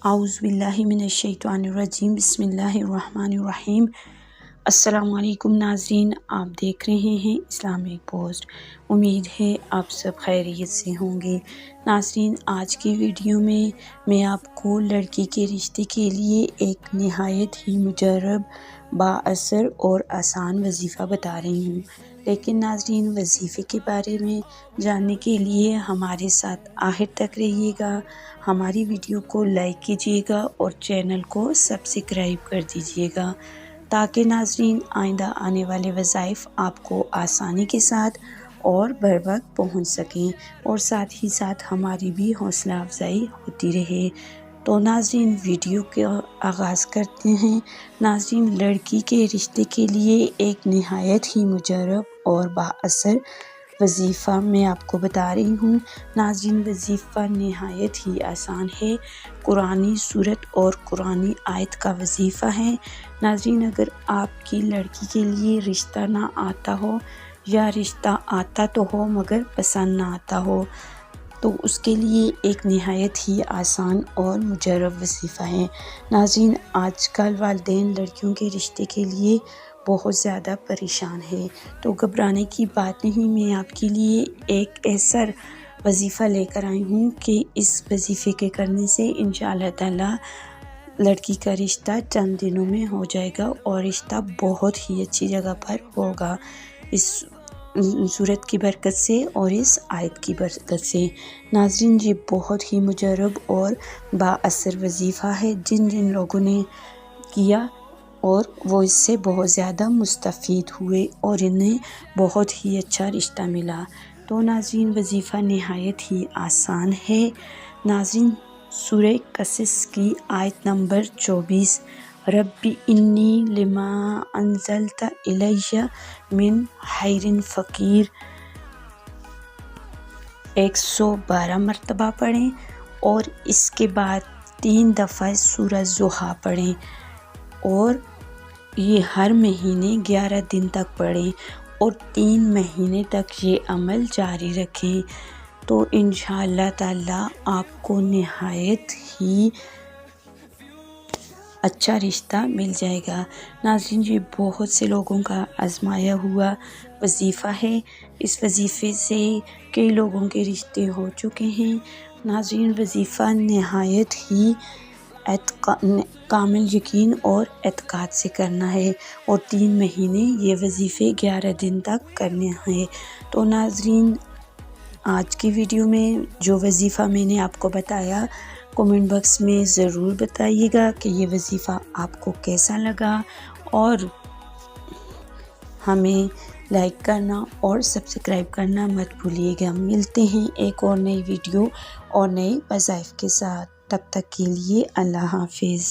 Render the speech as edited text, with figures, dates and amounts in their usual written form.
اعوذ باللہ من الشیطان الرجیم بسم اللہ الرحمن الرحیم۔ السلام علیکم ناظرین، آپ دیکھ رہے ہیں اسلامک پوسٹ۔ امید ہے آپ سب خیریت سے ہوں گے۔ ناظرین، آج کی ویڈیو میں آپ کو لڑکی کے رشتے کے لیے ایک نہایت ہی مجرب، بااثر اور آسان وظیفہ بتا رہی ہوں۔ لیکن ناظرین، وظیفے کے بارے میں جاننے کے لیے ہمارے ساتھ آخر تک رہیے گا۔ ہماری ویڈیو کو لائک کیجیے گا اور چینل کو سبسکرائب کر دیجیے گا تاکہ ناظرین آئندہ آنے والے وظائف آپ کو آسانی کے ساتھ اور بر وقت پہنچ سکیں اور ساتھ ہی ساتھ ہماری بھی حوصلہ افزائی ہوتی رہے۔ تو ناظرین، ویڈیو کا آغاز کرتے ہیں۔ ناظرین، لڑکی کے رشتے کے لیے ایک نہایت ہی مجرب اور بااثر وظیفہ میں آپ کو بتا رہی ہوں۔ ناظرین، وظیفہ نہایت ہی آسان ہے، قرآنی صورت اور قرآنی آیت کا وظیفہ ہے۔ ناظرین، اگر آپ کی لڑکی کے لیے رشتہ نہ آتا ہو یا رشتہ آتا تو ہو مگر پسند نہ آتا ہو تو اس کے لیے ایک نہایت ہی آسان اور مجرب وظیفہ ہے۔ ناظرین، آج کل والدین لڑکیوں کے رشتے کے لیے بہت زیادہ پریشان ہے، تو گھبرانے کی بات نہیں۔ میں آپ کے لیے ایک ایسا وظیفہ لے کر آئی ہوں کہ اس وظیفے کے کرنے سے انشاءاللہ تعالی لڑکی کا رشتہ چند دنوں میں ہو جائے گا اور رشتہ بہت ہی اچھی جگہ پر ہوگا، اس صورت کی برکت سے اور اس آیت کی برکت سے۔ ناظرین، یہ بہت ہی مجرب اور بااثر وظیفہ ہے۔ جن لوگوں نے کیا اور وہ اس سے بہت زیادہ مستفید ہوئے اور انہیں بہت ہی اچھا رشتہ ملا۔ تو ناظرین، وظیفہ نہایت ہی آسان ہے۔ ناظرین، سورہ قصص کی آیت نمبر 24، رب انی لما انزلت الی من خیر فقیر، 112 مرتبہ پڑھیں اور اس کے بعد 3 دفعہ سورہ ضحیٰ پڑھیں اور یہ ہر مہینے 11 دن تک پڑھیں اور 3 مہینے تک یہ عمل جاری رکھیں تو انشاءاللہ تعالی آپ کو نہایت ہی اچھا رشتہ مل جائے گا۔ ناظرین، یہ بہت سے لوگوں کا آزمایا ہوا وظیفہ ہے۔ اس وظیفے سے کئی لوگوں کے رشتے ہو چکے ہیں۔ ناظرین، وظیفہ نہایت ہی کامل یقین اور اعتقاد سے کرنا ہے اور 3 مہینے یہ وظیفے 11 دن تک کرنے ہیں۔ تو ناظرین، آج کی ویڈیو میں جو وظیفہ میں نے آپ کو بتایا، کمنٹ باکس میں ضرور بتائیے گا کہ یہ وظیفہ آپ کو کیسا لگا اور ہمیں لائک کرنا اور سبسکرائب کرنا مت بھولیے گا۔ ملتے ہیں ایک اور نئی ویڈیو اور نئے وظائف کے ساتھ، تب تک کے لیے اللہ حافظ۔